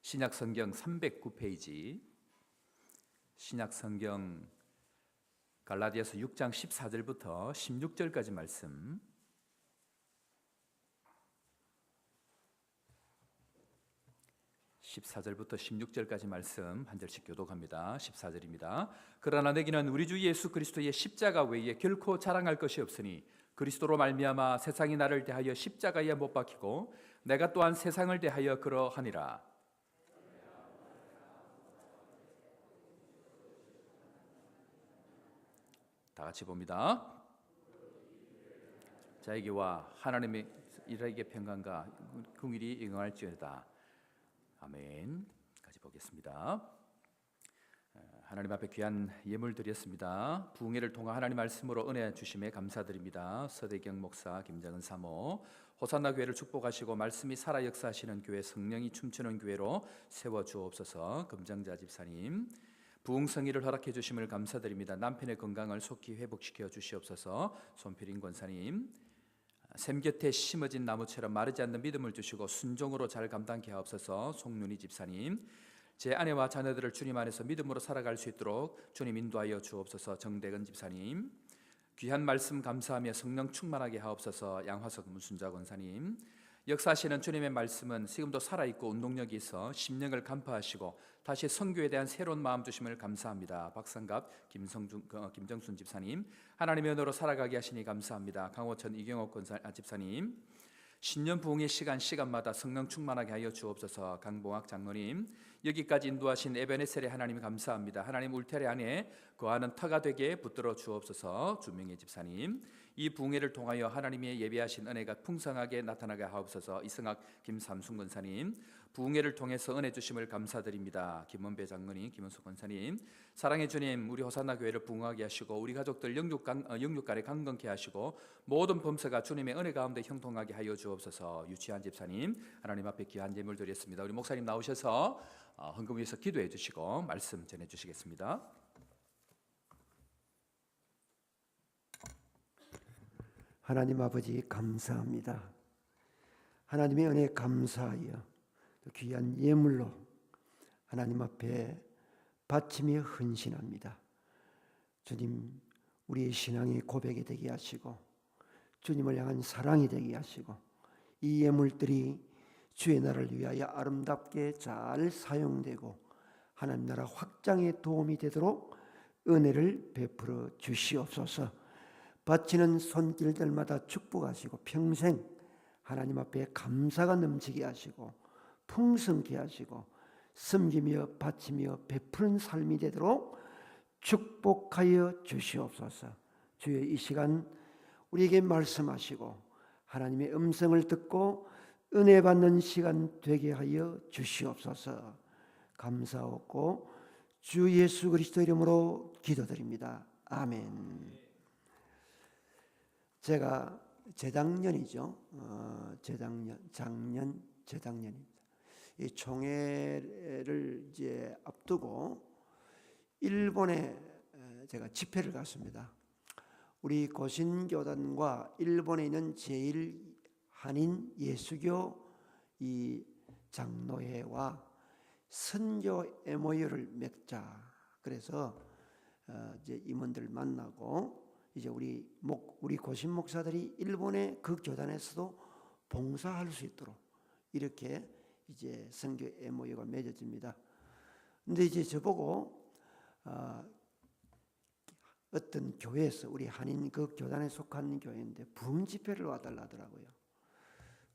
신약성경 309페이지, 신약성경 갈라디아서 6장 14절부터 16절까지 말씀, (14절부터 16절까지) 말씀 한 절씩 교독합니다. 14절입니다. 그러나 내게는 우리 주 예수 그리스도의 십자가 외에 결코 자랑할 것이 없으니 그리스도로 말미암아 세상이 나를 대하여 십자가에 못 박히고 내가 또한 세상을 대하여 그러하니라. 다 같이 봅니다. 자에게와 하나님의 일에게 평강과 긍휼이 응할지어다. 아멘. 까지 보겠습니다. 하나님 앞에 귀한 예물 드렸습니다. 부흥회를 통한 하나님 말씀으로 은혜 주심에 감사드립니다. 서대경 목사, 김정은 사모, 호산나 교회를 축복하시고 말씀이 살아 역사하시는 교회, 성령이 춤추는 교회로 세워주옵소서. 금정자 집사님, 부흥성의를 허락해 주심을 감사드립니다. 남편의 건강을 속히 회복시켜 주시옵소서. 손필인 권사님, 샘 곁에 심어진 나무처럼 마르지 않는 믿음을 주시고 순종으로 잘 감당케 하옵소서. 송윤희 집사님, 제 아내와 자녀들을 주님 안에서 믿음으로 살아갈 수 있도록 주님 인도하여 주옵소서. 정대근 집사님, 귀한 말씀 감사하며 성령 충만하게 하옵소서. 양화석 문순자 권사님, 역사하시는 주님의 말씀은 지금도 살아있고 운동력이 있어 심령을 간파하시고 다시 선교에 대한 새로운 마음 주심을 감사합니다. 박상갑, 김정순 집사님, 하나님의 은혜로 살아가게 하시니 감사합니다. 강호천, 이경옥 집사님, 신년 부흥의 시간마다 성령 충만하게 하여 주옵소서. 강봉학 장로님, 여기까지 인도하신 에베네셀의 하나님 감사합니다. 하나님 울타리 안에 거하는 터가 되게 붙들어 주옵소서. 주명의 집사님, 이 부흥회를 통하여 하나님의 예비하신 은혜가 풍성하게 나타나게 하옵소서. 이승학, 김삼순 권사님, 부흥회를 통해서 은혜 주심을 감사드립니다. 김원배 장로님, 김원숙 권사님, 사랑의 주님, 우리 호산나 교회를 부흥하게 하시고 우리 가족들 영육간에 강건케 하시고 모든 범사가 주님의 은혜 가운데 형통하게 하여 주옵소서. 유치한 집사님, 하나님 앞에 귀한 예물 드렸습니다. 우리 목사님 나오셔서 헌금 위해서 기도해 주시고 말씀 전해 주시겠습니다. 하나님 아버지 감사합니다. 하나님의 은혜에 감사하여 귀한 예물로 하나님 앞에 바치며 헌신합니다. 주님, 우리의 신앙이 고백이 되게 하시고 주님을 향한 사랑이 되게 하시고 이 예물들이 주의 나라를 위하여 아름답게 잘 사용되고 하나님 나라 확장에 도움이 되도록 은혜를 베풀어 주시옵소서. 바치는 손길들마다 축복하시고 평생 하나님 앞에 감사가 넘치게 하시고 풍성케 하시고 섬기며 바치며 베푸는 삶이 되도록 축복하여 주시옵소서. 주여, 이 시간 우리에게 말씀하시고 하나님의 음성을 듣고 은혜 받는 시간 되게 하여 주시옵소서. 감사하고 주 예수 그리스도 이름으로 기도드립니다. 아멘. 제가 재작년입니다. 이 총회를 이제 앞두고 일본에 제가 집회를 갔습니다. 우리 고신교단과 일본에 있는 제일 한인 예수교 이 장로회와 선교 MOU를 맺자. 그래서 이제 임원들 만나고 이제 우리 고신 목사들이 일본의 그 교단에서도 봉사할 수 있도록 이렇게 이제 선교 MOU가 맺어집니다. 근데 이제 저보고 어떤 교회에서 우리 한인 그 교단에 속한 교회인데 부흥 집회를 와달라 하더라고요.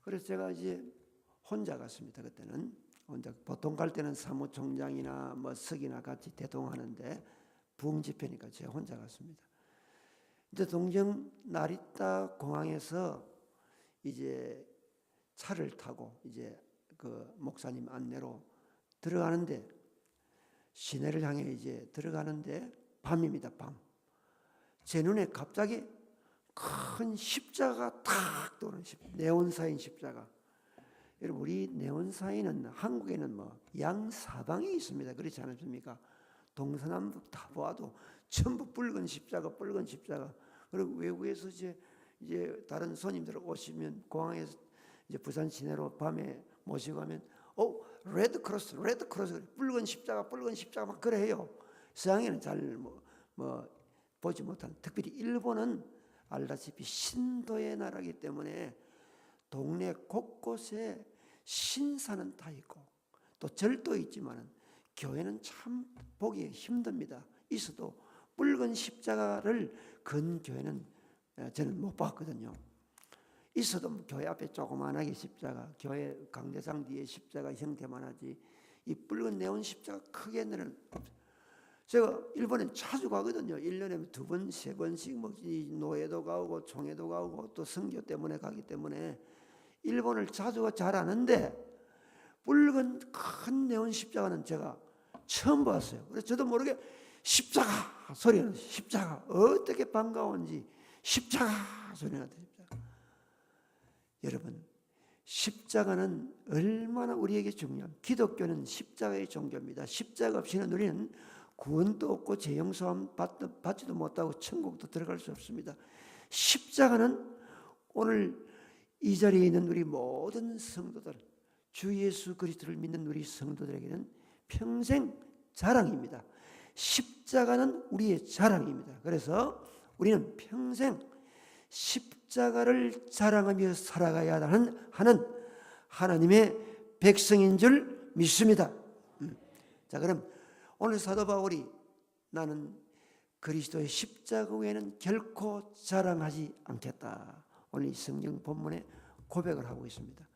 그래서 제가 이제 혼자 갔습니다. 그때는 혼자, 보통 갈 때는 사무총장이나 뭐 석이나 같이 대동하는데 부흥 집회니까 제가 혼자 갔습니다. 이제 동경 나리타 공항에서 이제 차를 타고 이제 그 목사님 안내로 들어가는데 시내를 향해 이제 들어가는데 밤입니다. 밤. 제 눈에 갑자기 큰 십자가 탁 도는 네온사인 십자가. 여러분, 우리 네온사인은 한국에는 뭐 양사방에 있습니다. 그렇지 않습니까? 동서남북 다 보아도 전부 붉은 십자가. 그리고 외국에서 이제 다른 손님들 오시면 공항에서 이제 부산 시내로 밤에 모시고 가면 레드 크로스, 붉은 십자가 막 그래 해요. 서양에는 잘 보지 못한, 특별히 일본은 알다시피 신도의 나라이기 때문에 동네 곳곳에 신사는 다 있고 또 절도 있지만 교회는 참 보기 힘듭니다. 있어도 붉은 십자가를 건 교회는 저는 못 봤거든요. 있어도 교회 앞에 조그만하게 십자가, 교회 강대상 뒤에 십자가 형태만 하지 이 붉은 네온 십자가 크게 내는 없어요. 제가 일본에 자주 가거든요. 1년에 2번, 3번씩 노예도 가고 총회도 가고 또 선교 때문에 가기 때문에 일본을 자주 잘 아는데 붉은 큰 네온 십자가는 제가 처음 봤어요. 그래서 저도 모르게 십자가 소리가, 십자가 어떻게 반가운지 십자가 소리가 들려요. 여러분, 십자가는 얼마나 우리에게 중요한, 기독교는 십자가의 종교입니다. 십자가 없이는 우리는 구원도 없고 죄 용서함 받지도 못하고 천국도 들어갈 수 없습니다. 십자가는 오늘 이 자리에 있는 우리 모든 성도들, 주 예수 그리스도를 믿는 우리 성도들에게는 평생 자랑입니다. 십자가는 우리의 자랑입니다. 그래서 우리는 평생 십자가를 자랑하며 살아가야 하는 하나님의 백성인 줄 믿습니다. 자, 그럼 오늘 사도 바울이 나는 그리스도의 십자가 외에는 결코 자랑하지 않겠다, 오늘 이 성경 본문에 고백을 하고 있습니다.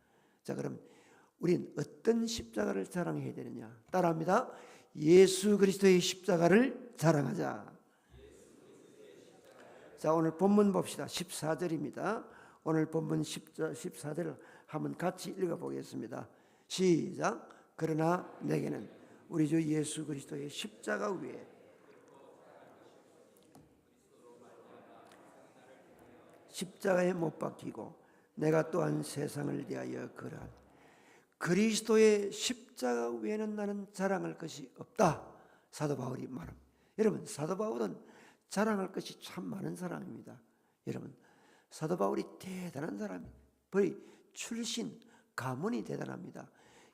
자, 그럼 우린 어떤 십자가를 자랑해야 되느냐? 따라합니다. 예수 그리스도의 십자가를 자랑하자. 자, 오늘 본문 봅시다. 14절입니다. 오늘 본문 14절을 한번 같이 읽어보겠습니다. 시작. 그러나 내게는 우리 주 예수 그리스도의 십자가 위에 십자가에 못 박히고 내가 또한 세상을 대하여 그러한 그리스도의 십자가 외에는 나는 자랑할 것이 없다, 사도 바울이 말합니다. 여러분, 사도 바울은 자랑할 것이 참 많은 사람입니다. 여러분, 사도 바울이 대단한 사람입니다. 출신 가문이 대단합니다.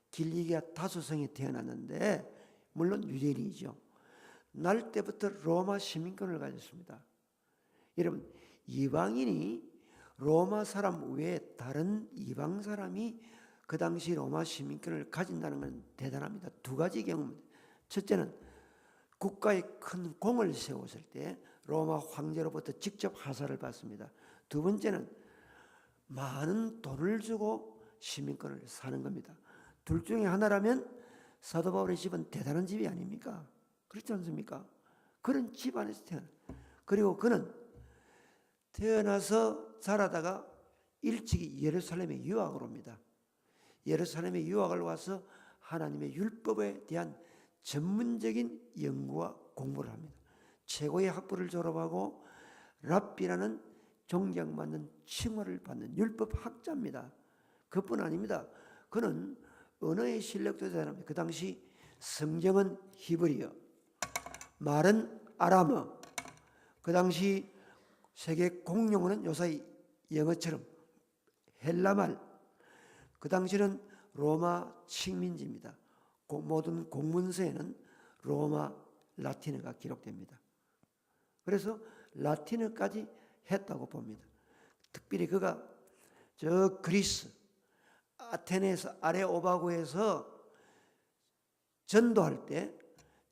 길리기아 다소성에 태어났는데 물론 유대인이죠. 날 때부터 로마 시민권을 가졌습니다. 여러분, 이방인이 로마 사람 외에 다른 이방 사람이 그 당시 로마 시민권을 가진다는 건 대단합니다. 두 가지 경우입니다. 첫째는 국가에 큰 공을 세웠을 때 로마 황제로부터 직접 하사를 받습니다. 두 번째는 많은 돈을 주고 시민권을 사는 겁니다. 둘 중에 하나라면 사도 바울의 집은 대단한 집이 아닙니까? 그렇지 않습니까? 그런 집안에서 태어나. 그리고 그는 태어나서 자라다가 일찍이 예루살렘에 유학을 옵니다. 예루살렘에 유학을 와서 하나님의 율법에 대한 전문적인 연구와 공부를 합니다. 최고의 학부를 졸업하고 랍비라는 존경받는 칭호를 받는 율법학자입니다. 그뿐 아닙니다. 그는 언어의 실력도 대단합니다. 그 당시 성경은 히브리어, 말은 아람어, 그 당시 세계 공용어는 요새 영어처럼 헬라말, 그 당시는 로마 식민지입니다. 모든 공문서에는 로마 라틴어가 기록됩니다. 그래서 라틴어까지 했다고 봅니다. 특별히 그가 저 그리스 아테네에서 아레오바고에서 전도할 때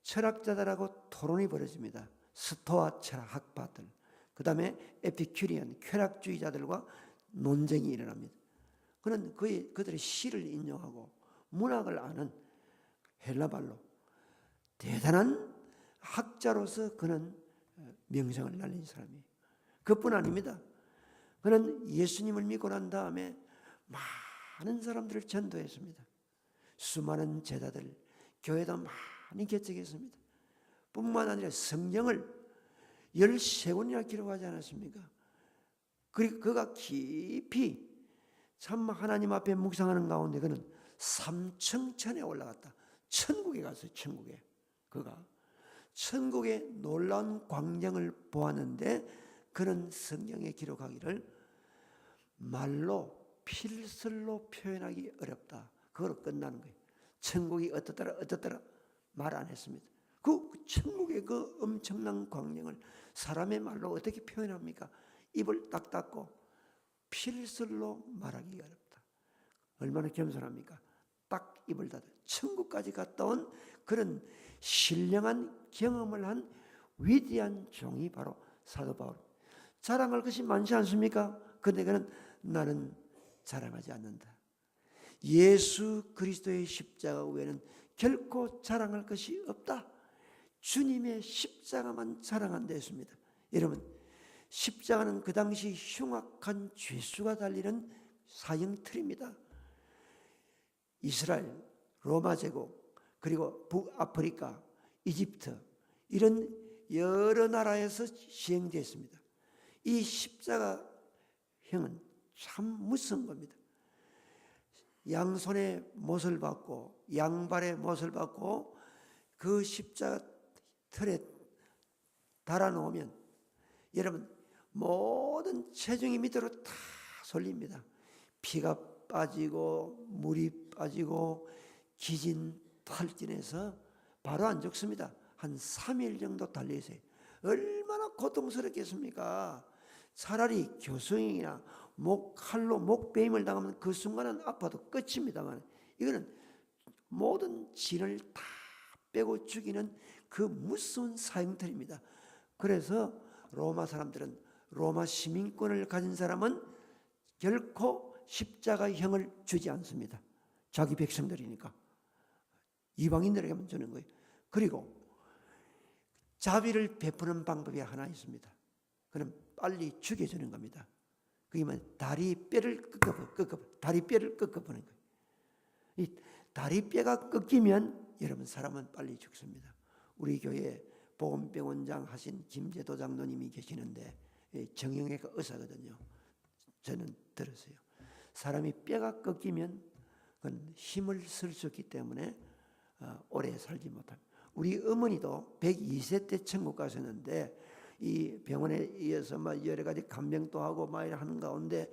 철학자들하고 토론이 벌어집니다. 스토아 철학파들, 그 다음에 에피큐리안 쾌락주의자들과 논쟁이 일어납니다. 그는 그들의 시를 인용하고 문학을 아는 헬라말로 대단한 학자로서 그는 명성을 날린 사람이에요. 그뿐 아닙니다. 그는 예수님을 믿고 난 다음에 많은 사람들을 전도했습니다. 수많은 제자들, 교회도 많이 개척했습니다. 뿐만 아니라 성경을 13권이나 기록하지 않았습니까? 그리고 그가 깊이 참 하나님 앞에 묵상하는 가운데 그는 삼층천에 올라갔다. 천국에 갔어요. 천국에. 그가 천국의 놀라운 광경을 보았는데 그는 성경에 기록하기를 말로 필설로 표현하기 어렵다. 그걸로 끝나는 거예요. 천국이 어떻더라 말 안 했습니다. 그 천국의 그 엄청난 광경을 사람의 말로 어떻게 표현합니까? 입을 딱 닫고 필설로 말하기가 어렵다. 얼마나 겸손합니까? 딱 입을 닫아 천국까지 갔다 온 그런 신령한 경험을 한 위대한 종이 바로 사도 바울. 자랑할 것이 많지 않습니까? 그런데 그는 나는 자랑하지 않는다. 예수 그리스도의 십자가 외에는 결코 자랑할 것이 없다. 주님의 십자가만 자랑한다 했습니다. 여러분, 십자가는 그 당시 흉악한 죄수가 달리는 사형틀입니다. 이스라엘, 로마 제국, 그리고 북아프리카, 이집트 이런 여러 나라에서 시행되었습니다. 이 십자가형은 참 무서운 겁니다. 양손에 못을 받고 양발에 못을 받고 그 십자가 틀에 달아놓으면 여러분 모든 체중이 밑으로 다 쏠립니다. 피가 빠지고 물이 빠지고 기진 탈진해서 바로 안 죽습니다. 한 3일 정도 달려있어요. 얼마나 고통스럽겠습니까? 차라리 교수형이나 칼로 목베임을 당하면 그 순간은 아파도 끝입니다만 이거는 모든 진을 다 빼고 죽이는 그 무서운 사형틀입니다. 그래서 로마 사람들은 로마 시민권을 가진 사람은 결코 십자가형을 주지 않습니다. 자기 백성들이니까 이방인들에게만 주는 거예요. 그리고 자비를 베푸는 방법이 하나 있습니다. 그럼 빨리 죽여주는 겁니다. 그게 다리뼈를 다리뼈를 꺾어보는 거예요. 이 다리뼈가 꺾이면 여러분 사람은 빨리 죽습니다. 우리 교회에 보건병원장 하신 김재도 장로님이 계시는데 정형외과 의사거든요. 저는 들었어요. 사람이 뼈가 꺾이면 그건 힘을 쓸 수 있기 때문에 오래 살지 못합니다. 우리 어머니도 102세 때 천국 가셨는데 이 병원에 이어서 막 여러 가지 간병도 하고 막 하는 가운데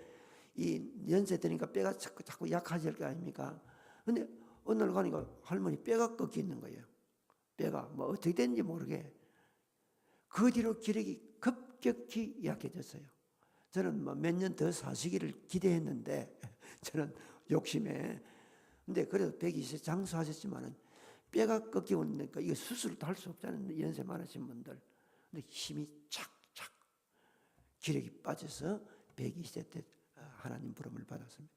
이 연세 드니까 뼈가 자꾸 약해질 거 아닙니까? 근데 어느 날 가니까 할머니 뼈가 꺾여 있는 거예요. 뼈가 뭐 어떻게 됐는지 모르게. 그 뒤로 기력이 급격히 약해졌어요. 저는 뭐 몇 년 더 사시기를 기대했는데 저는 욕심에. 근데 그래도 120세 장수하셨지만은 뼈가 꺾이고 있으니까 이거 수술도 할 수 없잖아요. 연세 많으신 분들. 근데 힘이 착착 기력이 빠져서 120세 때 하나님 부름을 받았습니다.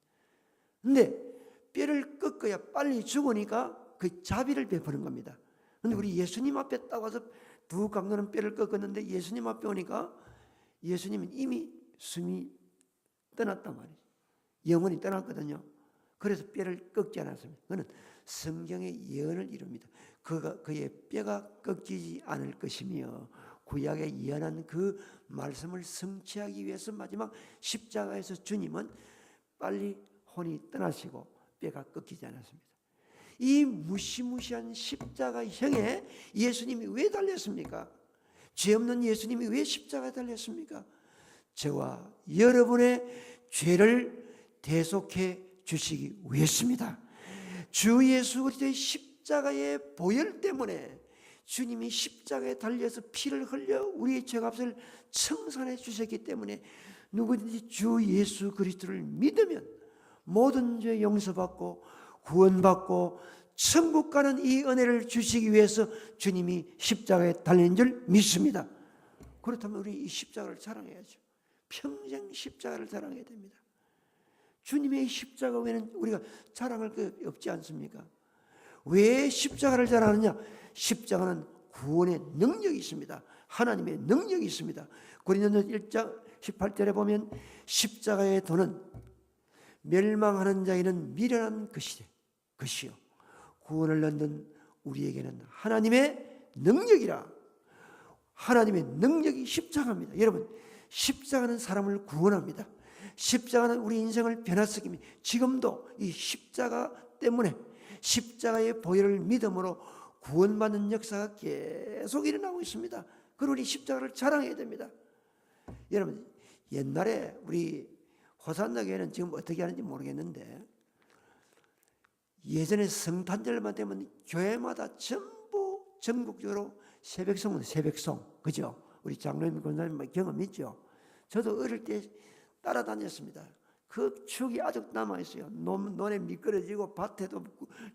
근데 뼈를 꺾어야 빨리 죽으니까 그 자비를 베푸는 겁니다. 근데 우리 예수님 앞에 딱 와서 두 강도는 뼈를 꺾었는데 예수님 앞에 오니까 예수님은 이미 숨이 떠났단 말이에요. 영혼이 떠났거든요. 그래서 뼈를 꺾지 않았습니다. 그는 성경의 예언을 이룹니다. 그의 뼈가 꺾이지 않을 것이며 구약에 예언한 그 말씀을 성취하기 위해서 마지막 십자가에서 주님은 빨리 혼이 떠나시고 뼈가 꺾이지 않았습니다. 이 무시무시한 십자가형에 예수님이 왜 달렸습니까? 죄 없는 예수님이 왜 십자가에 달렸습니까? 저와 여러분의 죄를 대속해 주시기 위해서입니다. 주 예수 그리스도의 십자가의 보혈 때문에 주님이 십자가에 달려서 피를 흘려 우리의 죄값을 청산해 주셨기 때문에 누구든지 주 예수 그리스도를 믿으면 모든 죄 용서받고 구원받고 천국 가는 이 은혜를 주시기 위해서 주님이 십자가에 달린 줄 믿습니다. 그렇다면 우리 이 십자가를 자랑해야죠. 평생 십자가를 자랑해야 됩니다. 주님의 십자가 외에는 우리가 자랑할 게 없지 않습니까? 왜 십자가를 자랑하느냐? 십자가는 구원의 능력이 있습니다. 하나님의 능력이 있습니다. 고린도전서 1장 18절에 보면 십자가의 도는 멸망하는 자에는 미련한 것이요 구원을 얻는 우리에게는 하나님의 능력이라. 하나님의 능력이 십자가입니다. 여러분, 십자가는 사람을 구원합니다. 십자가는 우리 인생을 변화시킵니다. 지금도 이 십자가 때문에 십자가의 보혈을 믿음으로 구원받는 역사가 계속 일어나고 있습니다. 그리고 우리 십자가를 자랑해야 됩니다. 여러분, 옛날에 우리 호산나 교회는 지금 어떻게 하는지 모르겠는데 예전에 성탄절만 되면 교회마다 전부 전국적으로 새벽송은 새벽송, 그죠? 우리 장로님, 권사님 경험 있죠? 저도 어릴 때 따라다녔습니다. 그 추억이 아직 남아있어요. 논에 미끄러지고 밭에도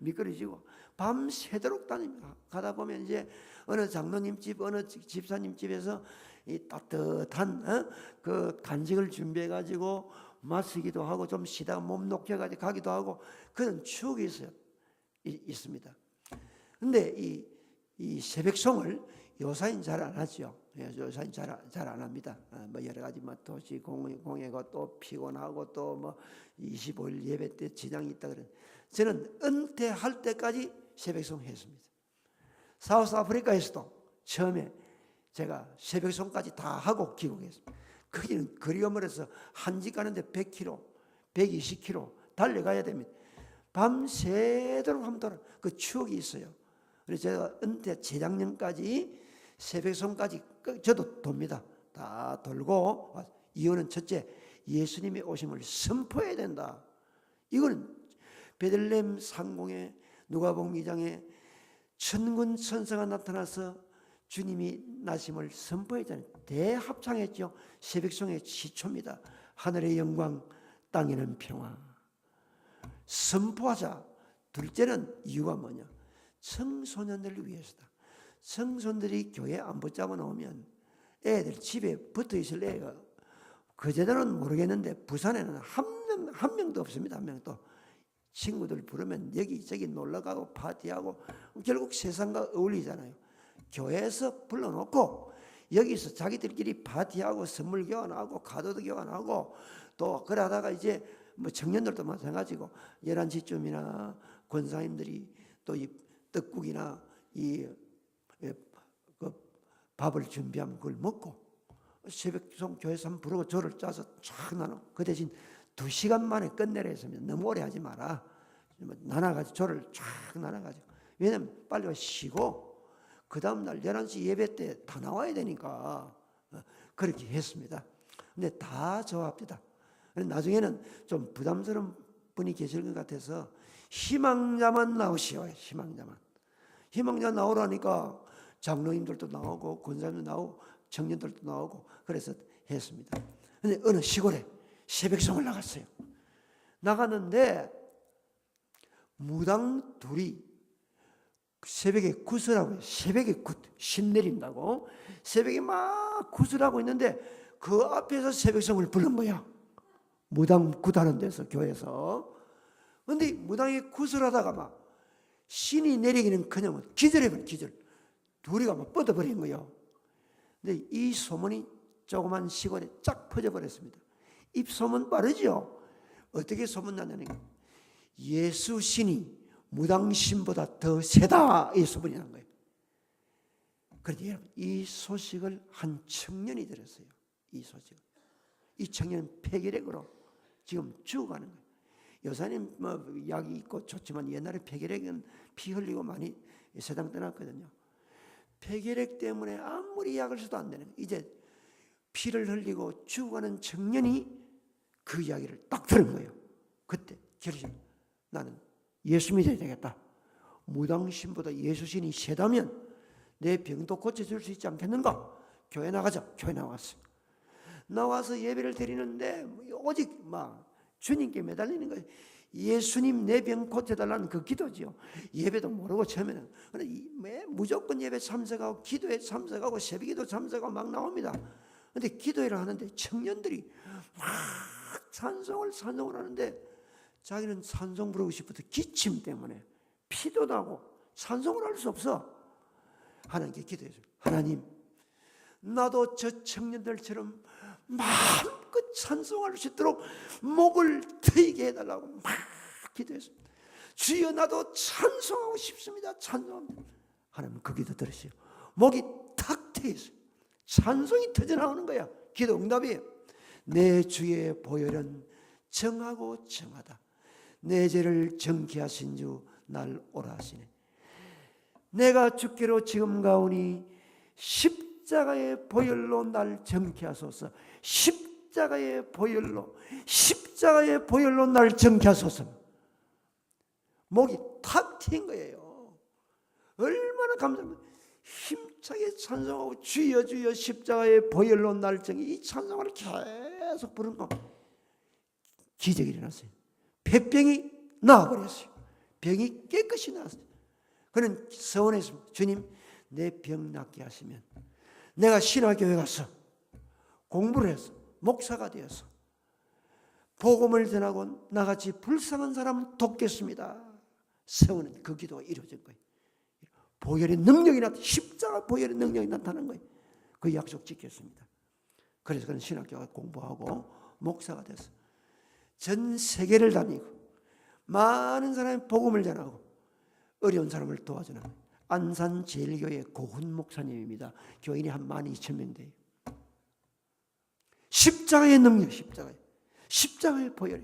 미끄러지고 밤새도록 다닙니다. 가다 보면 이제 어느 장로님 집, 어느 집사님 집에서 이 따뜻한 그 간식을 준비해가지고 마시기도 하고 좀 쉬다가 몸 녹여가지고 가기도 하고 그런 추억이 있습니다. 근데 이 새벽송을 요사인 잘 안 하죠. 요사인 잘 안 합니다. 뭐 여러 가지 뭐 도시 공예고 또 피곤하고 또 뭐 25일 예배 때 지장이 있다 그래. 저는 은퇴할 때까지 새벽송 했습니다. 사우스 아프리카에서도 처음에 제가 새벽송까지 다 하고 귀국했습니다. 거기는 거리가 멀어서 한 집 가는데 100km, 120km 달려가야 됩니다. 밤새도록 한번 돌아. 그 추억이 있어요. 그래서 제가 은퇴 재작년까지 새벽송까지 저도 돕니다. 다 돌고 이유는 첫째, 예수님의 오심을 선포해야 된다. 이거는 베들레헴 상공에 누가복음 2장에 천군 천사가 나타나서 주님이 나심을 선포했잖아요. 대합창했죠. 새벽송의 시초입니다. 하늘의 영광, 땅에는 평화. 선포하자. 둘째는 이유가 뭐냐? 청소년들을 위해서다. 청소년들이 교회 안 붙잡아 놓으면 애들 집에 붙어 있을 애가 그제도는 모르겠는데 부산에는 한 명도 없습니다. 한 명도. 친구들 부르면 여기저기 놀러가고 파티하고 결국 세상과 어울리잖아요. 교회에서 불러놓고 여기서 자기들끼리 파티하고 선물 교환하고 카드도 교환하고 또 그러다가 이제 뭐 청년들도 마찬가지고 11시쯤이나 권사님들이 또 이 떡국이나 그 밥을 준비하면 그걸 먹고 새벽송 교회에서 한번 부르고 조를 짜서 쫙 나눠. 그 대신 2시간 만에 끝내라 했으면 너무 오래 하지 마라. 나눠가지고 조를 쫙 나눠가지고. 왜냐면 빨리 쉬고 그 다음날 11시 예배 때 다 나와야 되니까 그렇게 했습니다. 근데 다 저합니다. 나중에는 좀 부담스러운 분이 계실 것 같아서 희망자만 나오시오. 희망자 나오라니까 장로님들도 나오고 권사님도 나오고 청년들도 나오고 그래서 했습니다. 근데 어느 시골에 새벽송을 나갔어요. 나갔는데 무당 둘이 새벽에 굿을 새벽에 굿 신내린다고 새벽에 막 굿을 하고 있는데 그 앞에서 새벽송을 부른 거야. 무당 굿하는 데서 교회에서. 근데 무당이 굿을 하다가 막 신이 내리기는 그냥 기절해버려. 기절. 둘이가 막 뻗어버린 거예요. 근데 이 소문이 조그만 시골에 쫙 퍼져버렸습니다. 입소문 빠르죠. 어떻게 소문나냐면 예수 신이 무당신보다 더 세다 이 소문이 난 거예요. 그런데 여러분 이 소식을 한 청년이 들었어요. 이 소식을. 이 청년은 폐결핵으로 지금 죽어가는 거예요. 여사님 뭐 약이 있고 좋지만 옛날에 폐결핵은 피 흘리고 많이 세상 떠났거든요. 폐결핵 때문에 아무리 약을 써도 안 되는 거예요. 이제 피를 흘리고 죽어가는 청년이 그 이야기를 딱 들은 거예요. 그때 결심. 나는 예수 믿어야 되겠다. 무당신보다 예수신이 세다면 내 병도 고쳐줄 수 있지 않겠는가? 교회 나가자. 교회 나왔어요. 나와서 예배를 드리는데 오직 막 주님께 매달리는 거예요. 예수님 내 병 고쳐달라는 그 기도죠. 예배도 모르고 처음에는 무조건 예배 참석하고 기도에 참석하고 새벽기도 참석하고 막 나옵니다. 그런데 기도회를 하는데 청년들이 막 찬송을 하는데 자기는 찬송 부르고 싶어도 기침 때문에 피도 나고 찬송을 할 수 없어. 하나님께 기도해줘요. 하나님, 나도 저 청년들처럼 마음껏 찬송할 수 있도록 목을 트이게 해달라고 막 기도했습니다. 주여 나도 찬송하고 싶습니다. 찬송합니다. 하나님 그 기도 들으시오. 목이 탁 트였어요. 찬송이 터져나오는 거야. 기도 응답이에요. 내 주의 보혈은 정하고 정하다. 내 죄를 정케 하신 주 날 오라 하시네. 내가 죽기로 지금 가오니 십자가의 보혈로 날 정케 하소서. 십자가의 보혈로 날 정케 하소서. 목이 탁 트인 거예요. 얼마나 감사합니다. 힘차게 찬송하고 주여 주여 십자가의 보혈로 날 정이 이 찬송을 계속 부르는 거 기적이 일어났어요. 폐병이 나아버렸어요. 병이 깨끗이 나았어요. 그는 서원했습니다. 주님, 내 병 낫게 하시면 내가 신화교회 가서 공부를 해서 목사가 되어서 복음을 전하고 나같이 불쌍한 사람을 돕겠습니다. 서원은 그 기도가 이루어진 거예요. 보혈의 능력이 십자가 보혈의 능력이 나타난 거예요. 그 약속 지켰습니다. 그래서 그는 신학교가 공부하고 목사가 됐어. 전 세계를 다니고 많은 사람이 복음을 전하고 어려운 사람을 도와주는 안산제일교회 고훈 목사님입니다. 교인이 한 12,000명 돼요. 십자가의 능력, 십자가의 보혈이.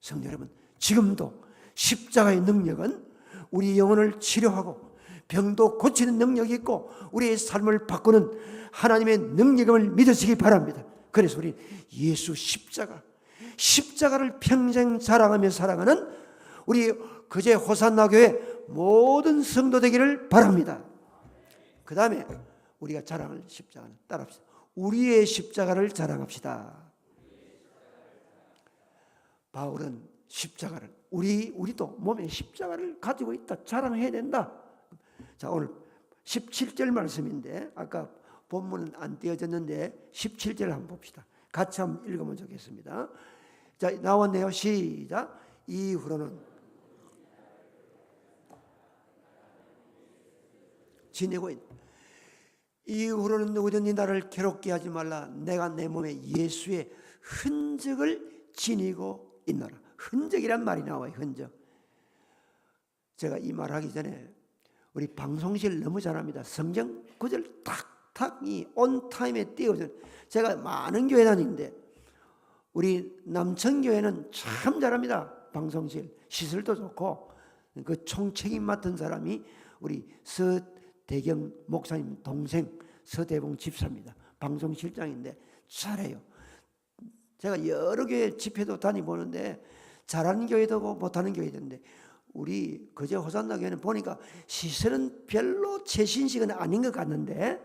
성도 여러분, 지금도 십자가의 능력은 우리 영혼을 치료하고 병도 고치는 능력이 있고 우리의 삶을 바꾸는 하나님의 능력을 믿으시기 바랍니다. 그래서 우리 예수 십자가를 평생 자랑하며 살아가는 우리 거제 호산나교회 모든 성도 되기를 바랍니다. 그 다음에 우리가 자랑할 십자가는 따라합시다. 우리의 십자가를 자랑합시다. 바울은 십자가를 우리도 몸에 십자가를 가지고 있다, 자랑해야 된다. 자, 오늘 17절 말씀인데 아까 본문은 안 띄어졌는데 17절 한번 봅시다. 같이 한번 읽으면 좋겠습니다. 자, 나왔네요. 시작. 이후로는 지내고 있다. 이후로는 누구든지 나를 괴롭게 하지 말라. 내가 내 몸에 예수의 흔적을 지니고 있노라. 흔적이란 말이 나와요. 흔적. 제가 이 말하기 전에 우리 방송실 너무 잘합니다. 성경 구절 탁탁 이 온타임에 띄워져. 제가 많은 교회 다니는데 우리 남천교회는 참 잘합니다. 방송실 시설도 좋고 그 총책임 맡은 사람이 우리 서대경 목사님 동생 서대봉 집사입니다. 방송실장인데 잘해요. 제가 여러 교회 집회도 다니보는데 잘하는 교회도 있고 못하는 교회도 있는데 우리 거제 호산나 교회는 보니까 시설은 별로 최신식은 아닌 것 같는데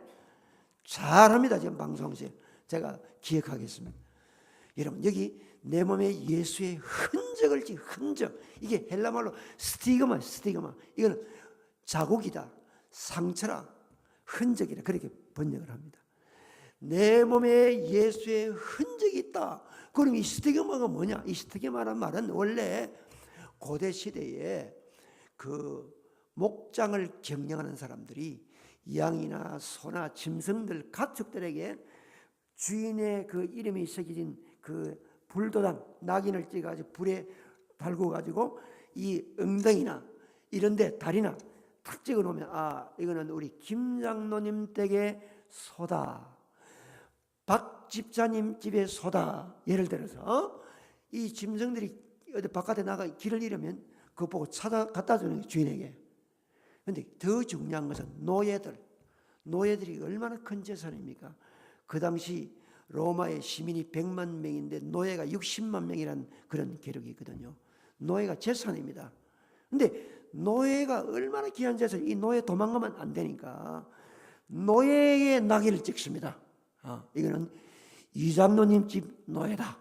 잘합니다. 지금 방송실 제가 기억하겠습니다. 여러분 여기 내 몸에 예수의 흔적을 지금 흔적, 이게 헬라말로 스티그마 이거는 자국이다, 상처라, 흔적이라 그렇게 번역을 합니다. 내 몸에 예수의 흔적이 있다. 그럼 이 스티그마가 뭐냐? 이 스티그마란 말은 원래 고대 시대에 그 목장을 경영하는 사람들이 양이나 소나 짐승들 가축들에게 주인의 그 이름이 새겨진 그 불도장 낙인을 찍어가지고 불에 달구어가지고 이 엉덩이나 이런데 다리나 탁 찍어놓으면 아 이거는 우리 김 장로님 댁의 소다, 박 집사님 집의 소다. 예를 들어서 이 짐승들이 어디 바깥에 나가 길을 잃으면 그거 보고 갖다 주는 게 주인에게. 그런데 더 중요한 것은 노예들이 얼마나 큰 재산입니까? 그 당시 로마의 시민이 100만 명인데 노예가 60만 명이라는 그런 기록이 있거든요. 노예가 재산입니다. 그런데 노예가 얼마나 귀한 재산, 이 노예 도망가면 안 되니까 노예의 낙인을 찍습니다. 이거는 이장로님 집 노예다.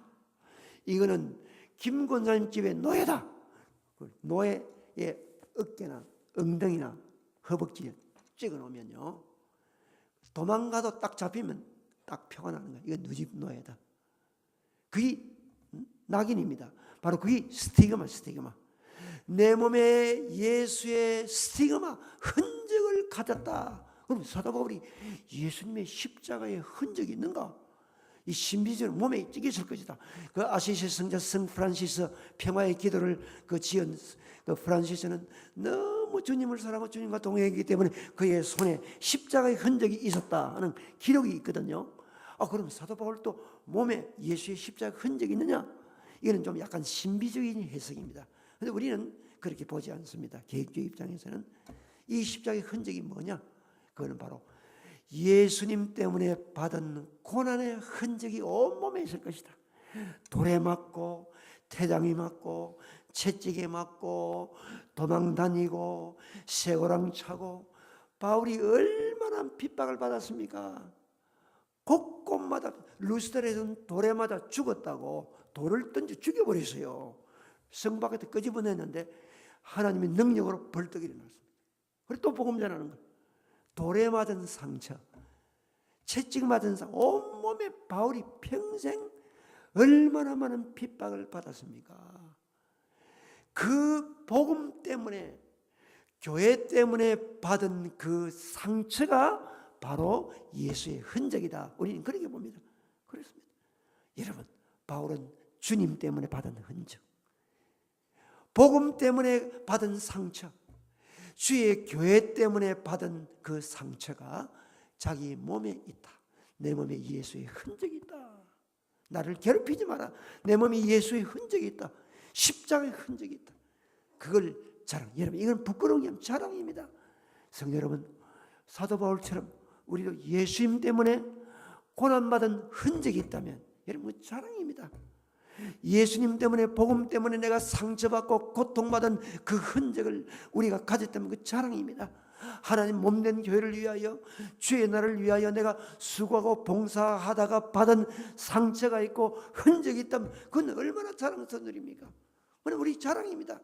이거는 김 권사님 집의 노예다. 노예의 어깨나 엉덩이나 허벅지에 찍어놓으면요, 도망가도 딱 잡히면 딱 표가 나는 거예요. 이건 누집 노예다. 그게 낙인입니다. 바로 그게 스티그마. 내 몸에 예수의 스티그마, 흔적을 가졌다. 그럼 사도 바울이 예수님의 십자가의 흔적이 있는가? 이 신비적으로 몸에 찍혔을 것이다. 그 아시시 성자 성 프란시스 평화의 기도를 그 지은 그 프란시스는 너무 주님을 사랑하고 주님과 동행했기 때문에 그의 손에 십자가의 흔적이 있었다 하는 기록이 있거든요. 그럼 사도 바울도 몸에 예수의 십자가 흔적이 있느냐? 이거는 좀 약간 신비적인 해석입니다. 그런데 우리는 그렇게 보지 않습니다. 개혁주의 입장에서는 이 십자가의 흔적이 뭐냐? 그거는 바로 예수님 때문에 받은 고난의 흔적이 온몸에 있을 것이다. 돌에 맞고 태장이 맞고 채찍에 맞고 도망 다니고 쇠고랑 차고 바울이 얼마나 핍박을 받았습니까? 곳곳마다 루스드라에서는 돌에 맞아 죽었다고 돌을 던져 죽여버렸어요. 성 밖에 끄집어냈는데 하나님의 능력으로 벌떡 일어났습니다. 그리고 또 복음 전하는 거예요. 돌에 맞은 상처, 채찍 맞은 상처, 온몸에 바울이 평생 얼마나 많은 핍박을 받았습니까? 그 복음 때문에, 교회 때문에 받은 그 상처가 바로 예수의 흔적이다. 우리는 그렇게 봅니다. 그렇습니다. 여러분, 바울은 주님 때문에 받은 흔적, 복음 때문에 받은 상처, 주의 교회 때문에 받은 그 상처가 자기 몸에 있다. 내 몸에 예수의 흔적이 있다. 나를 괴롭히지 마라. 내 몸에 예수의 흔적이 있다. 십자가의 흔적이 있다. 그걸 자랑. 여러분, 이건 부끄러운 게 아니라 자랑입니다. 성도 여러분, 사도 바울처럼 우리도 예수님 때문에 고난받은 흔적이 있다면 여러분, 자랑입니다. 예수님 때문에, 복음 때문에 내가 상처받고 고통받은 그 흔적을 우리가 가졌다면 그 자랑입니다. 하나님 몸된 교회를 위하여, 주의 나라를 위하여 내가 수고하고 봉사하다가 받은 상처가 있고 흔적이 있다면 그건 얼마나 자랑스러운 일입니까? 그건 우리 자랑입니다.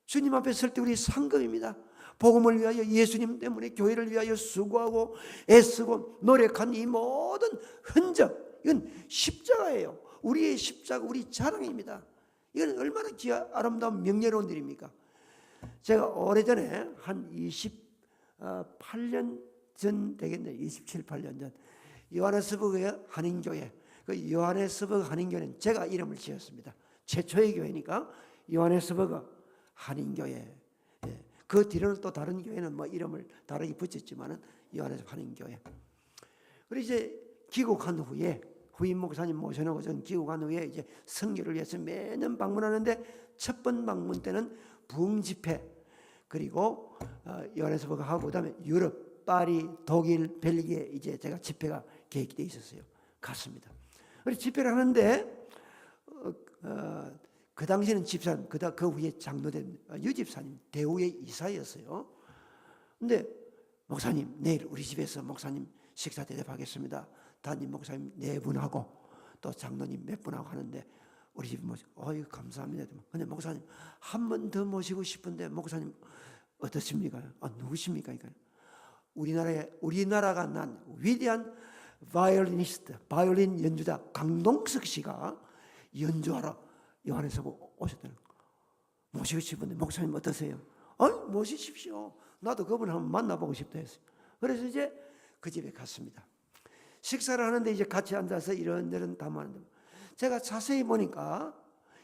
주님 앞에 설 때 우리 상급입니다. 복음을 위하여, 예수님 때문에 교회를 위하여 수고하고 애쓰고 노력한 이 모든 흔적, 이건 십자가예요. 우리의 십자가, 우리 자랑입니다. 이건 얼마나 아름다운 명예로운 일입니까? 제가 오래전에 한 28년 전 되겠네요. 27, 8년 전 요하네스버그의 한인교회, 그 요하네스버그 한인교회는 제가 이름을 지었습니다. 최초의 교회니까 요하네스버그 한인교회. 그 뒤로는 또 다른 교회는 뭐 이름을 다르게 붙였지만은 요하네스버그 한인교회. 그리고 이제 귀국한 후에 후임 목사님 모셔놓고 전 귀국한 후에 이제 선교를 위해서 매년 방문하는데 첫 번 방문 때는 부흥 집회, 그리고 요하네스버그 하고 그다음에 유럽, 파리, 독일, 벨기에 이제 제가 집회가 계획돼 있었어요. 갔습니다. 그래서 집회를 하는데 그 당시에는 집사님, 그 후에 장로된 유 집사님, 대우의 이사였어요. 근데 목사님, 내일 우리 집에서 목사님 식사 대접하겠습니다. 담임 목사님 4분하고 또 장로님 몇 분하고 하는데 우리 집 모시고, 어이 감사합니다. 근데 목사님 한 번 더 모시고 싶은데 목사님 어떻습니까? 누구십니까? 우리나라가 난 위대한 바이올리니스트, 바이올린 연주자 강동석 씨가 연주하러 요하네스버그 오셨다는 거. 모시고 싶은데 목사님 어떠세요? 모시십시오. 나도 그분 한번 만나보고 싶다 했어요. 그래서 이제 그 집에 갔습니다. 식사를 하는데 이제 같이 앉아서 이런저런 담았는데 제가 자세히 보니까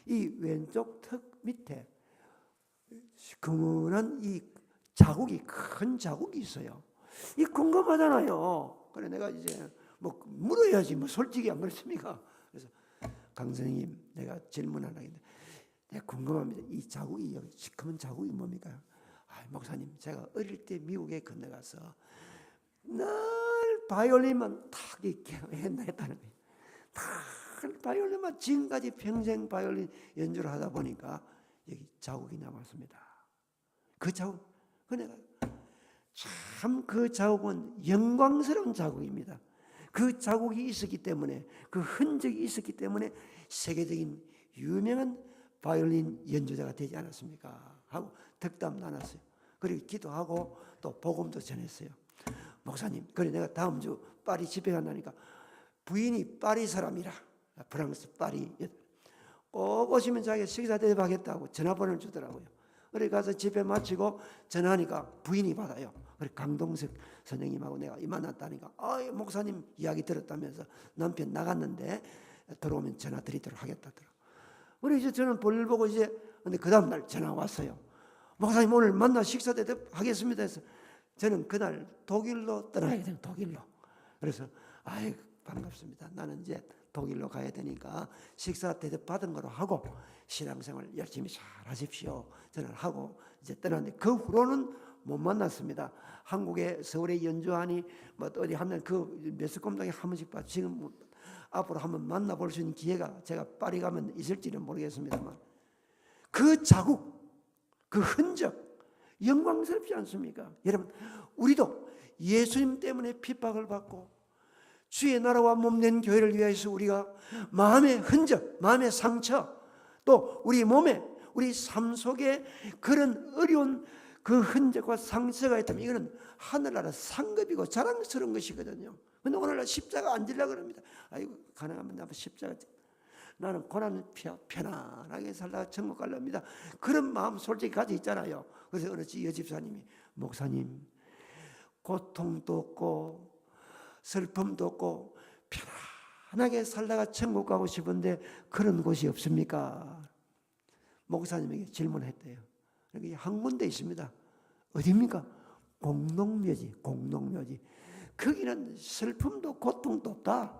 이 왼쪽 턱 밑에 시커먼한 이 자국이, 큰 자국이 있어요. 이 궁금하잖아요. 그래 내가 이제 뭐 물어야지, 뭐 솔직히 안 그렇습니까? 그래서 강 선생님, 내가 질문 하나 했는데 내가 궁금합니다. 이 자국이, 시커먼 자국이 뭡니까? 목사님, 제가 어릴 때 미국에 건너가서 늘 바이올린만 탁 이렇게 했다는 거예요. 늘 바이올린만, 지금까지 평생 바이올린 연주를 하다 보니까 여기 자국이 남았습니다. 그 자국, 내가 참 그 자국은 영광스러운 자국입니다. 그 자국이 있었기 때문에, 그 흔적이 있었기 때문에 세계적인 유명한 바이올린 연주자가 되지 않았습니까? 하고 덕담 나눴어요. 그리고 기도하고 또 복음도 전했어요. 목사님, 그래 내가 다음 주 파리 집회 간다니까 부인이 파리 사람이라, 프랑스 파리, 꼭 오시면 자기가 식사 대접하겠다고 전화번호를 주더라고요. 그래 가서 집회 마치고 전화하니까 부인이 받아요. 그래 강동석 선생님하고 내가 만났다니까, 목사님 이야기 들었다면서 남편 나갔는데 들어오면 전화 드리도록 하겠다더라고. 그래 이제 저는 볼일 보고 이제, 근데 그 다음 날 전화 왔어요. 목사님 오늘 만나 식사 대접하겠습니다 해서 저는 그날 독일로 떠나야 돼요. 독일로. 그래서 반갑습니다. 나는 이제 독일로 가야 되니까 식사 대접 받은 거로 하고 신앙생활 열심히 잘 하십시오. 저는 하고 이제 떠났는데 그 후로는 못 만났습니다. 한국에 서울에 연주하니 뭐 어디 하면 그 매스컴당에 한 번씩 봐. 지금 앞으로 한번 만나볼 수 있는 기회가 제가 파리 가면 있을지는 모르겠습니다만, 그 자국, 그 흔적 영광스럽지 않습니까? 여러분, 우리도 예수님 때문에 핍박을 받고 주의 나라와 몸된 교회를 위해서 우리가 마음의 흔적, 마음의 상처, 또 우리 몸에, 우리 삶 속에 그런 어려운 그 흔적과 상처가 있다면 이거는 하늘나라 상급이고 자랑스러운 것이거든요. 근데 오늘날 십자가 안 지려고 그럽니다. 아이고, 가능하면 나도 십자가, 나는 고난을 편안하게 살다가 천국 갈랍니다. 그런 마음 솔직히 가지고 있잖아요. 그래서 어느 여집사님이, 목사님, 고통도 없고 슬픔도 없고 편안하게 살다가 천국 가고 싶은데 그런 곳이 없습니까? 목사님에게 질문했대요. 여기 한 군데 있습니다. 어디입니까? 공동묘지, 공동묘지. 거기는 슬픔도 고통도 없다.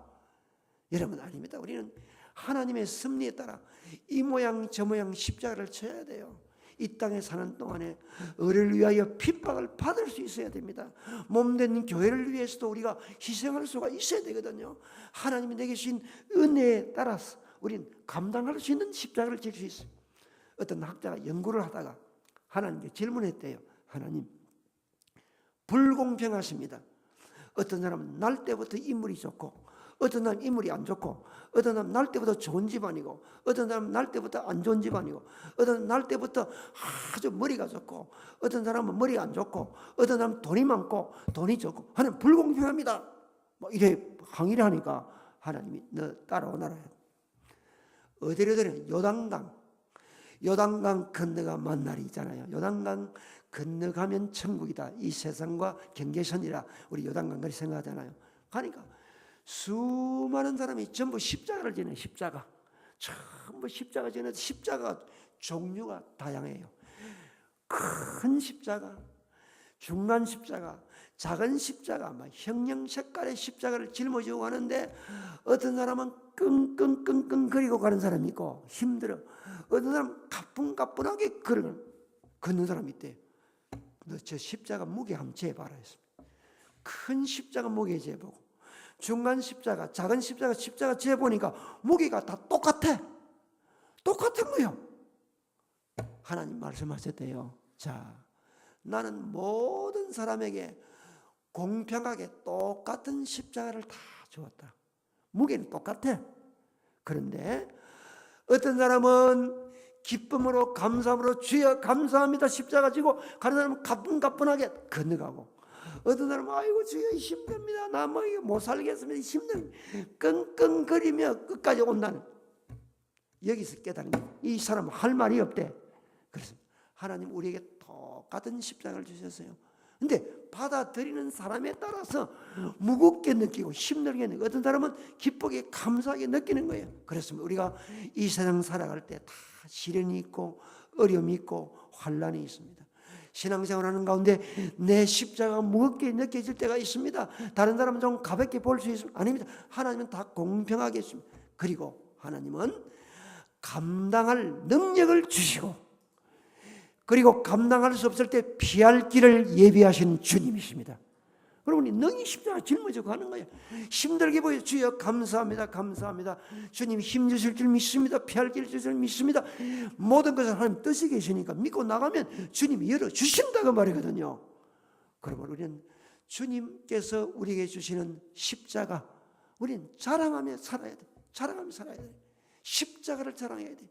여러분, 아닙니다. 우리는 하나님의 섭리에 따라 이 모양 저 모양 십자가를 쳐야 돼요. 이 땅에 사는 동안에 의를 위하여 핍박을 받을 수 있어야 됩니다. 몸된 교회를 위해서도 우리가 희생할 수가 있어야 되거든요. 하나님이 내게 주신 은혜에 따라서 우리는 감당할 수 있는 십자가를 질 수 있어요. 어떤 학자가 연구를 하다가 하나님께 질문했대요. 하나님, 불공평하십니다. 어떤 사람은 날 때부터 인물이 좋고 어떤 사람은 인물이 안 좋고 어떤 사람은 날 때부터 좋은 집안이고 어떤 사람은 날 때부터 안 좋은 집안이고 어떤 사람은 날 때부터 아주 머리가 좋고 어떤 사람은 머리가 안 좋고 어떤 사람은 돈이 많고 돈이 좋고 하나님 불공평합니다. 뭐 이래 항의를 하니까 하나님이 너 따라오너라. 어디로든 요단강 건너가 만날이 있잖아요. 요단강 건너가면 천국이다. 이 세상과 경계선이라 우리 요단강거리 생각하잖아요. 가니까 수많은 사람이 전부 십자가를 지내. 십자가 전부 십자가 지내. 십자가 종류가 다양해요. 큰 십자가, 중간 십자가, 작은 십자가, 막 형형 색깔의 십자가를 짊어지고 가는데 어떤 사람은 끙끙끙끙 거리고 가는 사람이 있고 힘들어. 어떤 사람은 가뿐가뿐하게 걷는 사람이 있대. 너 저 십자가 무게 한번 재봐라 했습니다. 큰 십자가 무게 재보고 중간 십자가, 작은 십자가 재보니까 무게가 다 똑같아. 똑같은 거예요. 하나님 말씀하셨대요. 자, 나는 모든 사람에게 공평하게 똑같은 십자가를 다 주었다. 무게는 똑같아. 그런데 어떤 사람은 기쁨으로 감사함으로 주여 감사합니다 십자가 지고 가는 사람은 가뿐가뿐하게 건너가고 어떤 사람은 아이고 주여 힘듭니다. 나 뭐 이거 못 살겠습니다. 힘든 끙끙거리며 끝까지 온다는 여기서 깨닫는 거예요. 이 사람은 할 말이 없대. 그래서 하나님 우리에게 똑같은 십자가를 주셨어요. 근데 받아들이는 사람에 따라서 무겁게 느끼고 힘들게 느끼고 어떤 사람은 기쁘게 감사하게 느끼는 거예요. 그래서 우리가 이 세상 살아갈 때 다 시련이 있고 어려움이 있고 환난이 있습니다. 신앙생활하는 가운데 내 십자가가 무겁게 느껴질 때가 있습니다. 다른 사람은 좀 가볍게 볼 수 있습니다. 아닙니다. 하나님은 다 공평하게 했습니다. 그리고 하나님은 감당할 능력을 주시고 그리고 감당할 수 없을 때 피할 길을 예비하시는 주님이십니다. 그러면 우리 능히 십자가 짊어지고 가는 거예요. 힘들게 보여 주여 감사합니다. 감사합니다. 주님 힘 주실 줄 믿습니다. 피할 길 주실 줄 믿습니다. 모든 것을 하나님 뜻이 계시니까 믿고 나가면 주님이 열어주신다고 말이거든요. 그러면 우리는 주님께서 우리에게 주시는 십자가 우리는 자랑하며 살아야 돼. 자랑하며 살아야 돼. 십자가를 자랑해야 돼.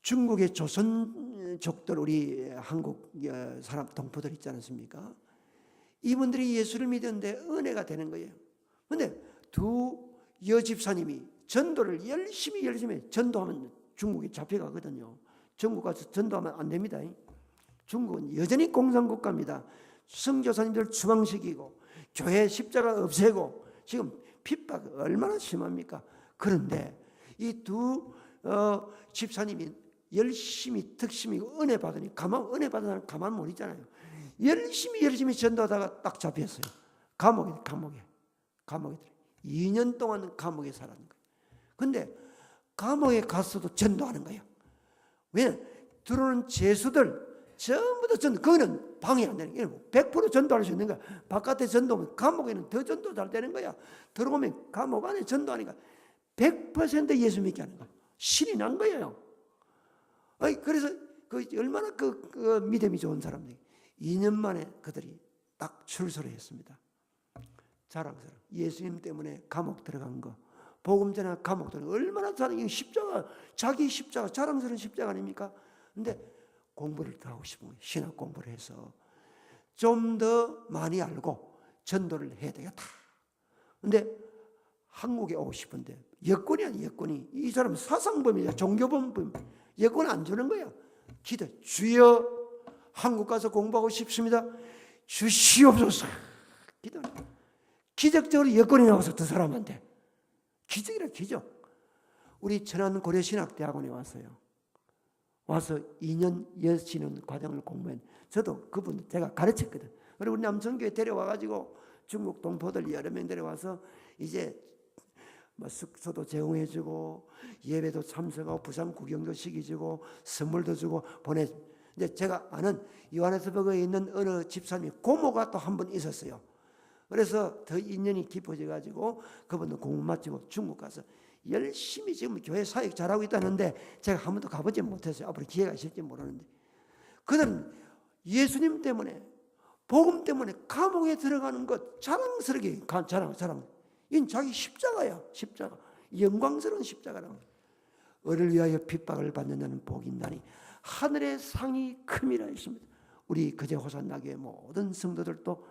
중국의 조선족들 우리 한국 사람 동포들 있지 않습니까? 이분들이 예수를 믿었는데 은혜가 되는 거예요. 그런데 두 여집사님이 전도를 열심히 전도하면 중국에 잡혀가거든요. 중국 가서 전도하면 안 됩니다. 중국은 여전히 공산국가입니다. 선교사님들 추방시키고 교회 십자가 없애고 지금 핍박 얼마나 심합니까? 그런데 이 두 집사님이 열심히 득심히 은혜 받으니 은혜 받은 사람 가만 못 있잖아요. 열심히 전도하다가 딱 잡혔어요. 감옥에 2년 동안 감옥에 살았는 거예요. 근데 감옥에 가서도 전도하는 거예요. 왜? 들어오는 죄수들 전부 다 전도. 그거는 방해 안 되는 거예요. 100% 전도할 수 있는 거야. 바깥에 전도하면 감옥에는 더 전도 잘 되는 거야. 들어오면 감옥 안에 전도하니까 100% 예수 믿게 하는 거야. 신이 난 거예요. 그래서 그 얼마나 그 믿음이 좋은 사람들이 2년 만에 그들이 딱 출소를 했습니다. 자랑스러워. 예수님 때문에 감옥 들어간 거, 복음 전에 감옥 들어간 거 얼마나 자랑, 십자가, 자기 십자가, 자랑스러운 십자가 아닙니까? 근데 공부를 더 하고 싶은 거예요. 신학 공부를 해서 좀 더 많이 알고 전도를 해야 되겠다. 근데 한국에 오고 싶은데 여권이 아니야. 여권이. 이 사람은 사상범이야. 종교범. 여권 안 주는 거야. 기도. 주여, 한국 가서 공부하고 싶습니다. 주시옵소서. 기도. 기적적으로 여권이 나와서 두 사람한테. 기적이라 기적. 우리 천안 고려신학대학원에 왔어요. 와서 2년 여시는 과정을 공부했는데 저도 그분 제가 가르쳤거든. 그리고 우리 남천교회 데려와가지고 중국 동포들 여러 명 데려와서 이제 뭐 숙소도 제공해주고 예배도 참석하고 부산 구경도 시켜주고 선물도 주고 보내. 근데 제가 아는 요하네스버그에 있는 어느 집사님이 고모가 또 한 번 있었어요. 그래서 더 인연이 깊어져가지고 그분도 공부 마치고 중국 가서 열심히 지금 교회 사역 잘하고 있다는데 제가 한 번도 가보지 못했어요. 앞으로 기회가 있을지 모르는데 그들은 예수님 때문에 복음 때문에 감옥에 들어가는 것 자랑스럽게 자랑. 이건 자기 십자가야. 십자가. 영광스러운 십자가라고. 을을 위하여 핍박을 받는 자는 복이 있나니 하늘의 상이 큼이라 했습니다. 우리 그제 호산나교회 모든 성도들도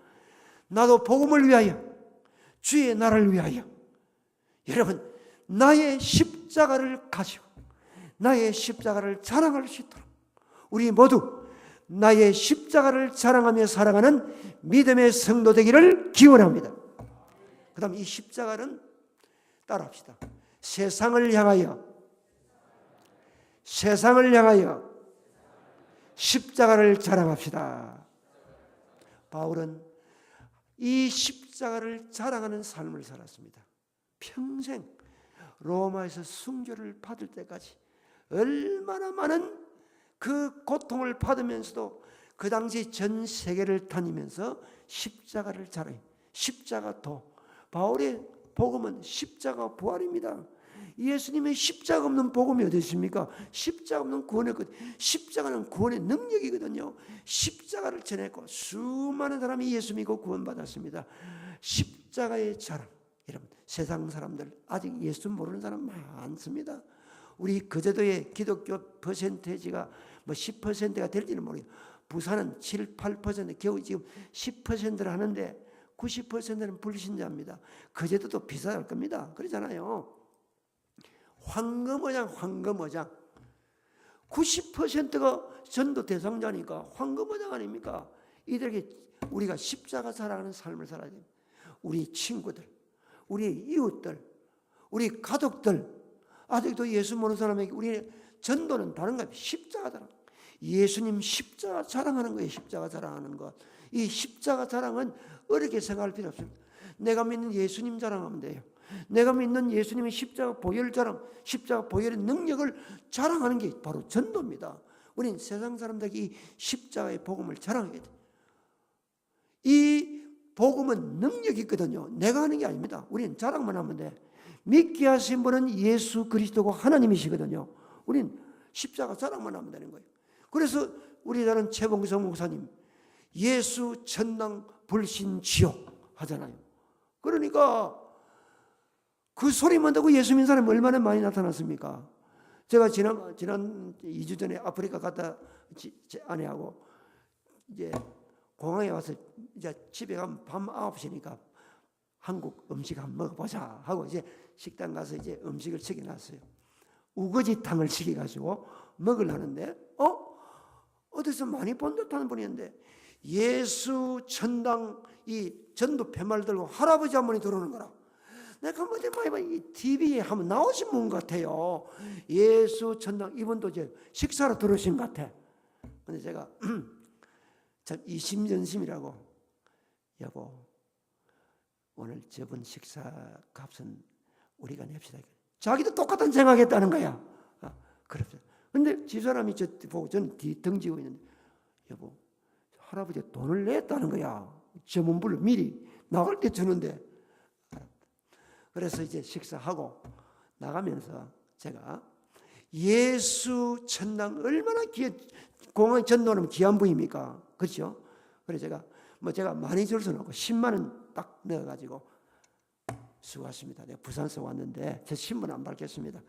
나도 복음을 위하여 주의 나라를 위하여 여러분 나의 십자가를 가지고 나의 십자가를 자랑할 수 있도록 우리 모두 나의 십자가를 자랑하며 살아가는 믿음의 성도 되기를 기원합니다. 그 다음 이 십자가는 따라합시다. 세상을 향하여 십자가를 자랑합시다. 바울은 이 십자가를 자랑하는 삶을 살았습니다. 평생 로마에서 순교를 받을 때까지 얼마나 많은 그 고통을 받으면서도 그 당시 전 세계를 다니면서 십자가를 자랑해요. 십자가도 바울의 복음은 십자가 부활입니다. 예수님의 십자가 없는 복음이 어디 있습니까? 십자가 없는 구원의 것. 십자가는 구원의 능력이거든요. 십자가를 전했고 수많은 사람이 예수 믿고 구원받았습니다. 십자가의 자랑. 여러분 세상 사람들 아직 예수 모르는 사람 많습니다. 우리 거제도의 기독교 퍼센테이지가 뭐 10%가 될지는 모르겠어요. 부산은 7, 8% 겨우 지금 10%를 하는데 90%는 불신자입니다. 거제도도 비슷할 겁니다. 그러잖아요. 황금어장 90%가 전도 대상자니까 황금어장 아닙니까? 이들에게 우리가 십자가 사랑하는 삶을 살아야 됩니다. 우리 친구들, 우리 이웃들, 우리 가족들 아직도 예수 모르는 사람에게 우리 전도는 다른 거예요. 십자가 자랑. 예수님 십자가 자랑하는 거예요. 십자가 자랑하는 것. 이 십자가 자랑은 어렵게 생각할 필요 없습니다. 내가 믿는 예수님 자랑하면 돼요. 내가 믿는 예수님의 십자가 보혈 자랑, 십자가 보혈의 능력을 자랑하는 게 바로 전도입니다. 우리는 세상 사람들에게 이 십자가의 복음을 자랑해야 돼요. 이 복음은 능력이 있거든요. 내가 하는 게 아닙니다. 우리는 자랑만 하면 돼. 믿게 하신 분은 예수 그리스도고 하나님이시거든요. 우리는 십자가 자랑만 하면 되는 거예요. 그래서 우리나라는 최봉성 목사님 예수 천당 불신 지옥 하잖아요. 그러니까 그 소리만 듣고 예수 믿는 사람이 얼마나 많이 나타났습니까? 제가 지난 2주 전에 아프리카 갔다 제 아내하고 이제 공항에 와서 이제 집에 가면 밤 9시니까 한국 음식 한번 먹어보자 하고 이제 식당 가서 이제 음식을 챙겨놨어요. 우거지탕을 시켜가지고 먹으려는데 어디서 많이 본 듯한 분이었는데 예수 천당 이 전도 팻말 들고 할아버지 한 분이 들어오는 거라. 내가 뭐 이 TV에 한번 나오신 분 같아요. 예수 천당 이분도 이제 식사로 들어오신 것 같아. 근데 제가 참 이심전심이라고 여보 오늘 저번 식사 값은 우리가 냅시다. 자기도 똑같은 생각했다는 거야. 그렇죠. 근데 집사람이 저 보고 저는 뒤등지고 있는데 여보 할아버지가 돈을 냈다는 거야. 점원불로 미리 나갈 때 주는데. 그래서 이제 식사하고 나가면서 제가 예수 천당 얼마나 공항 전도는 귀한 부입니까? 그렇죠? 그래서 제가 많이 줄 수는 없고 10만 원 딱 넣어가지고 수고하십니다. 내가 부산에서 왔는데 제 신분 안 밝겠습니다.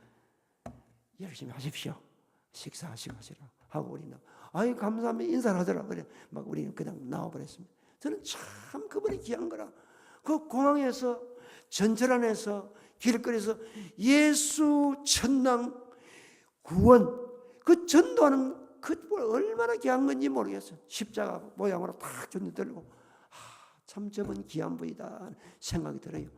열심히 하십시오. 식사하시고 하시라 하고 우리는 아이 감사합니다 인사를 하더라. 그래 막 우리는 그냥 나와버렸습니다. 저는 참 그분이 귀한 거라. 그 공항에서 전철 안에서 길거리에서 예수 천당 구원 그 전도하는 그 얼마나 귀한 건지 모르겠어요. 십자가 모양으로 딱 전도 들고 참 저분 귀한 분이다 생각이 들어요.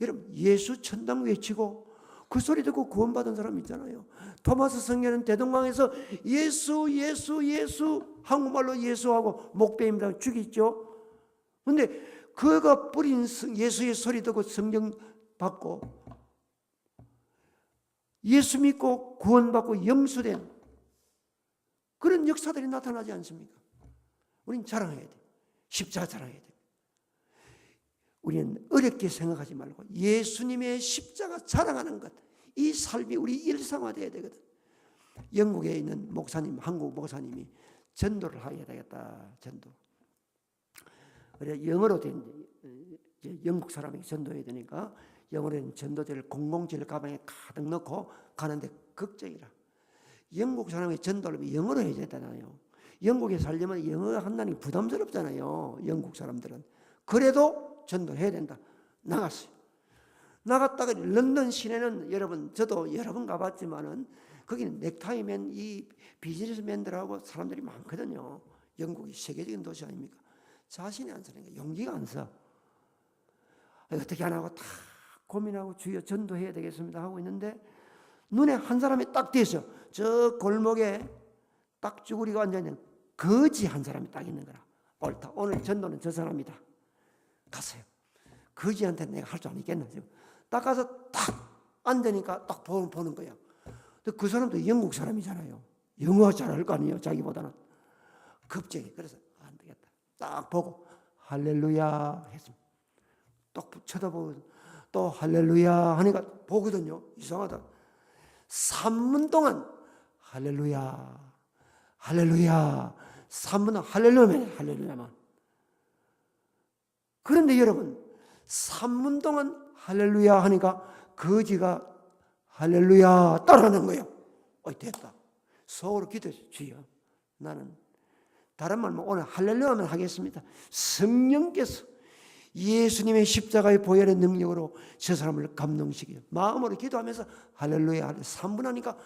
여러분 예수 천당 외치고 그 소리 듣고 구원받은 사람 있잖아요. 토마스 성경은 대동강에서 예수 예수 예수 한국말로 예수하고 목베입니다 죽이죠. 그런데 그가 뿌린 예수의 소리 듣고 성경 받고 예수 믿고 구원받고 영수된 그런 역사들이 나타나지 않습니까? 우리는 자랑해야 돼. 십자가 자랑해야 돼. 우리는 어렵게 생각하지 말고 예수님의 십자가 자랑하는 것, 이 삶이 우리 일상화되어야 되거든. 영국에 있는 목사님, 한국 목사님이 전도를 해야 되겠다. 전도. 그래 영어로 된 영국 사람이 전도해야 되니까 영어로 된 전도지를 007 가방에 가득 넣고 가는데 걱정이라. 영국 사람이 전도를 영어로 해야 되잖아요. 영국에 살려면 영어 한다는 게 부담스럽잖아요. 영국 사람들은. 그래도 전도해야 된다. 나갔어요. 나갔다가 런던 시내는 여러분 저도 여러 번 가봤지만은 거기는 넥타이맨 이 비즈니스맨들하고 사람들이 많거든요. 영국이 세계적인 도시 아닙니까? 자신이 안 쓰니까 용기가 안 서. 어떻게 안 하고 다 고민하고 주여 전도해야 되겠습니다 하고 있는데 눈에 한 사람이 딱 띄었어요. 저 골목에 딱 쭈그리고 앉아있는 거지 한 사람이 딱 있는 거라. 옳다. 오늘 전도는 저 사람이다. 갔어요. 거지한테 내가 할 줄 아니겠나 지금. 딱 가서 딱 앉으니까 딱 보는 거야. 그 사람도 영국 사람이잖아요. 영어 잘할 거 아니에요. 자기보다는. 겁쟁이. 그래서 안 되겠다. 딱 보고 할렐루야 했습니다. 또 쳐다보고 또 할렐루야 하니까 보거든요. 이상하다. 3분 동안 할렐루야 할렐루야 3분 동안 할렐루야만. 그런데 여러분 3분 동안 할렐루야 하니까 거지가 할렐루야 따라하는 거예요. 됐다. 속으로 기도했어요. 주여 나는 다른 말로 오늘 할렐루야만 하겠습니다. 성령께서 예수님의 십자가의 보혈의 능력으로 저 사람을 감동시켜요. 마음으로 기도하면서 할렐루야 3분 하니까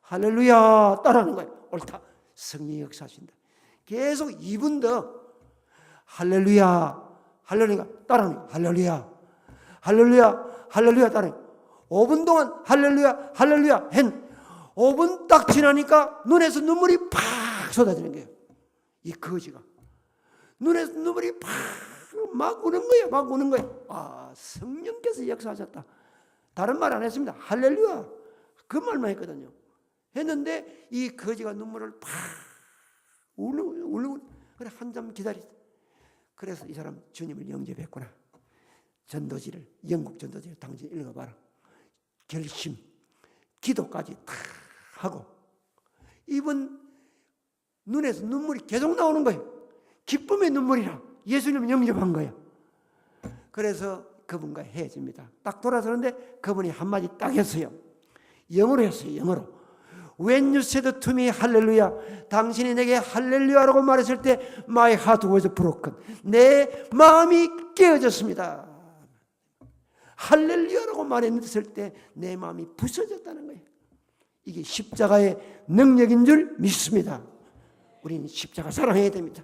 할렐루야 따라하는 거예요. 옳다. 성령이 역사하신다. 계속 2분 더 할렐루야 할렐루야 따라하는 거예요. 할렐루야 할렐루야 할렐루야 따라하는 5분 동안 할렐루야 할렐루야 했 5분 딱 지나니까 눈에서 눈물이 팍 쏟아지는 거예요. 이 거지가 눈에서 눈물이 팍 막 우는 거예요. 막 우는 거예요. 성령께서 역사하셨다. 다른 말 안 했습니다. 할렐루야 그 말만 했거든요. 했는데 이 거지가 눈물을 팍 울고 그래 한참 기다리다. 그래서 이 사람 주님을 영접했구나. 전도지를 영국 전도지를 당신 읽어봐라. 결심 기도까지 다 하고 이분 눈에서 눈물이 계속 나오는 거예요. 기쁨의 눈물이라 예수님을 영접한 거예요. 그래서 그분과 헤어집니다. 딱 돌아서는데 그분이 한마디 딱 했어요. 영어로 했어요. 영어로. When you said to me 할렐루야, 당신이 내게 할렐루야라고 말했을 때 My heart was broken. 내 마음이 깨어졌습니다. 할렐루야라고 말했을 때 내 마음이 부서졌다는 거예요. 이게 십자가의 능력인 줄 믿습니다. 우리는 십자가 사랑해야 됩니다.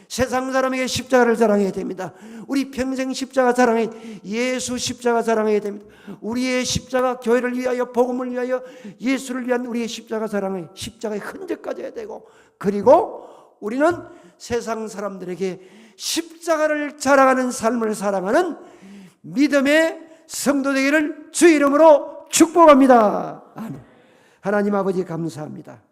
세상 사람에게 십자가를 자랑해야 됩니다. 우리 평생 십자가 자랑해 예수 십자가 자랑해야 됩니다. 우리의 십자가 교회를 위하여 복음을 위하여 예수를 위한 우리의 십자가 자랑해 십자가의 흔적 가져야 되고 그리고 우리는 세상 사람들에게 십자가를 자랑하는 삶을 살아가는 믿음의 성도 되기를 주 이름으로 축복합니다. 아멘. 하나님 아버지 감사합니다.